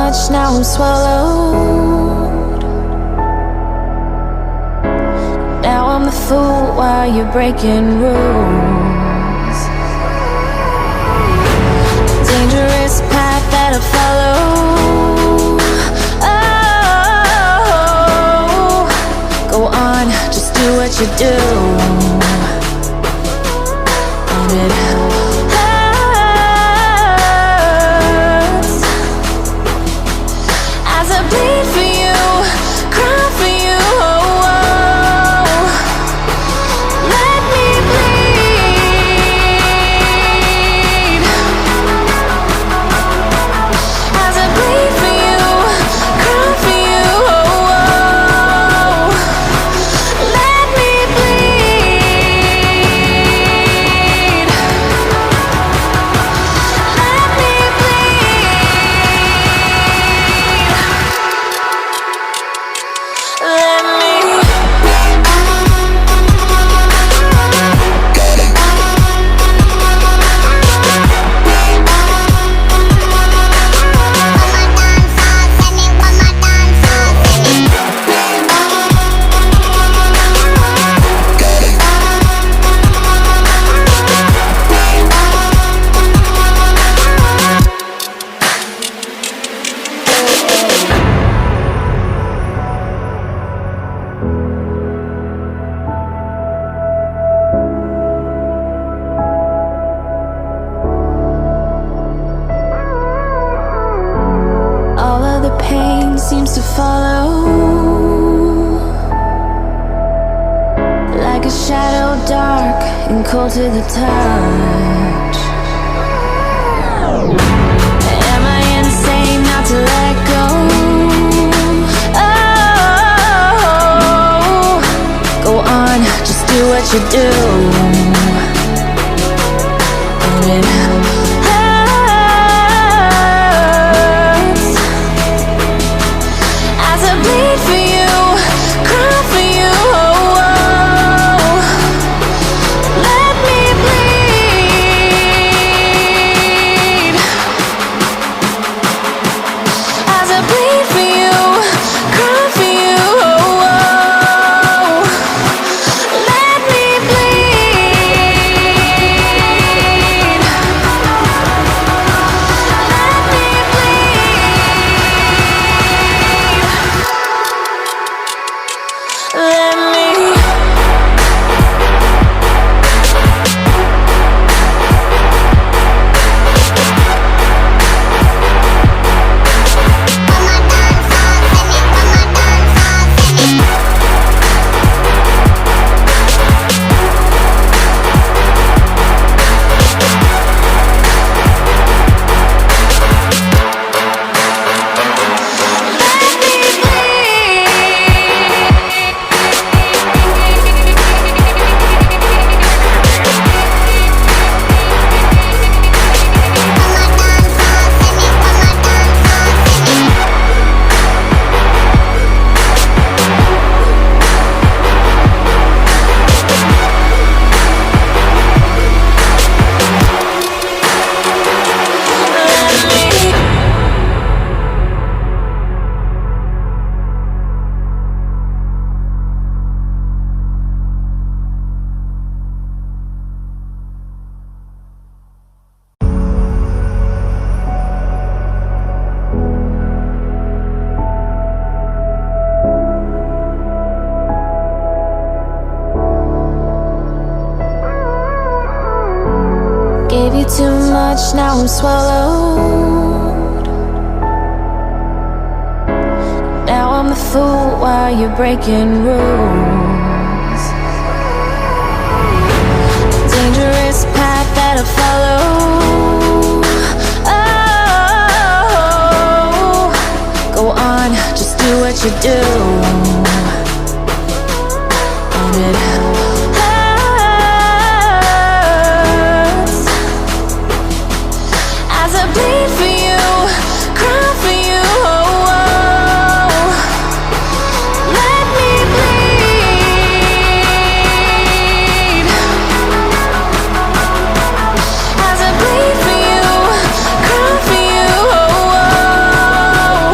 much, now I'm swallowed. Now I'm the fool while you're breaking rules. Dangerous path that I follow. Oh, go on, just do what you do. And it hurts as I bleed for you, cry for you. Oh, oh. Let me bleed as I bleed for you, cry for you. Oh, oh. Let me bleed. Let me all of the pain seems to follow like a shadow, dark and cold to the touch. Am I insane not to let go? Oh, go on, just do what you do. And it hurts as I bleed for you, cry for you. Oh, oh. Let me bleed as I bleed for you, cry for you. Oh, oh. Let me bleed. Let me bleed. Let me. Gave you too much, now I'm swallowed. Now I'm the fool while you're breaking rules. Dangerous path that I follow. Oh, go on, just do what you do. And it hurts as I bleed for you, cry for you. Oh, oh. Let me bleed as I bleed for you, cry for you. Oh, oh.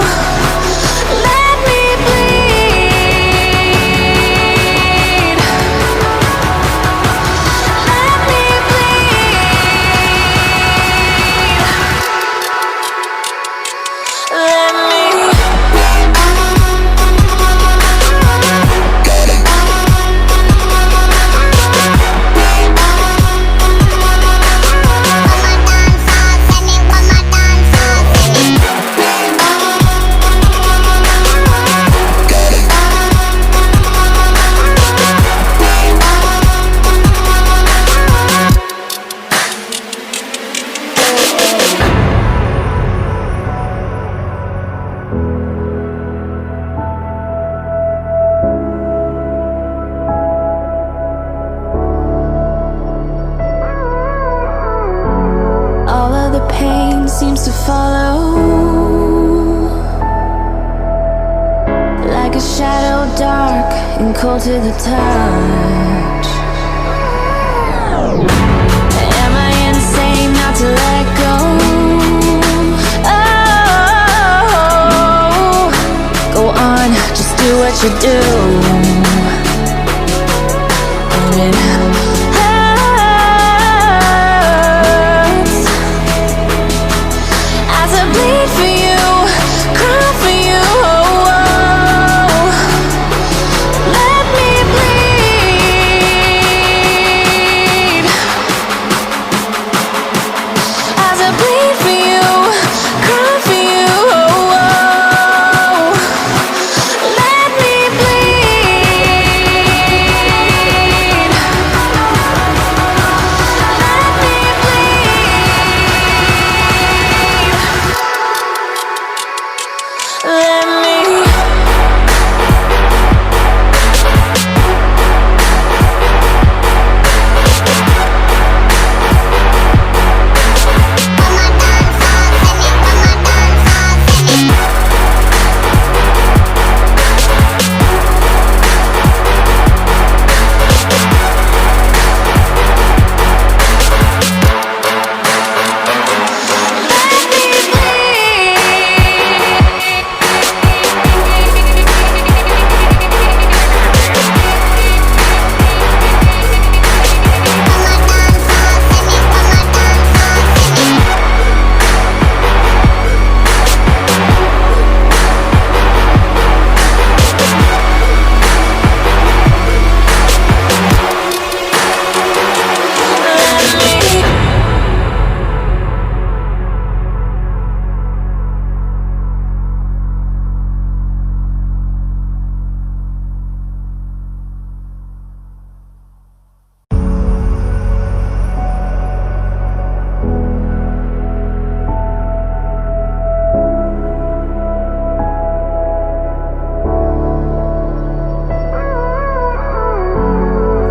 and cold to the touch. Am I insane not to let go? Oh, go on, just do what you do. And it hurts as I bleed for you, cry for you. Let me bleed as I bleed for you, cry for you. Let me bleed. Let me bleed. Let me.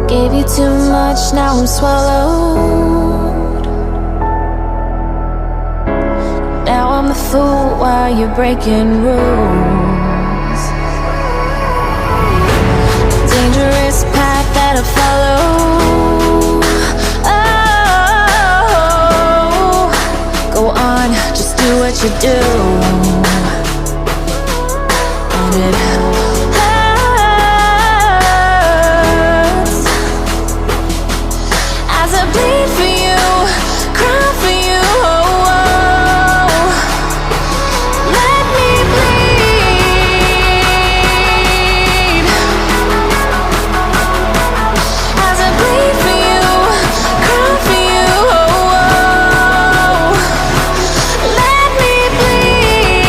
Gave you too much, now I'm swallowed. Now I'm the fool while you're breaking rules. Dangerous path that I follow. Oh, go on, just do what you do. And it bleed for you, cry for you. Let me bleed as I bleed for you, cry for you. Let me bleed.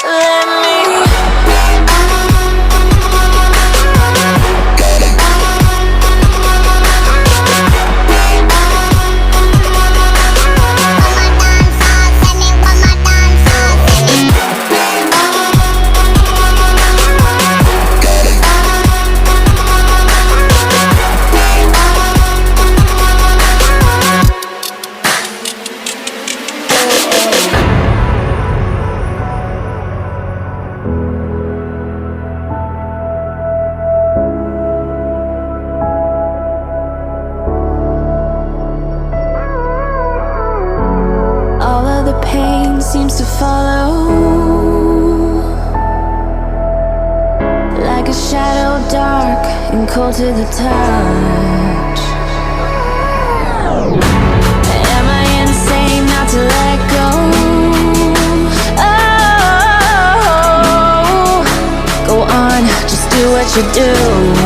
Let me seems to follow like a shadow, dark and cold to the touch. Am I insane not to let go? Oh, go on, just do what you do.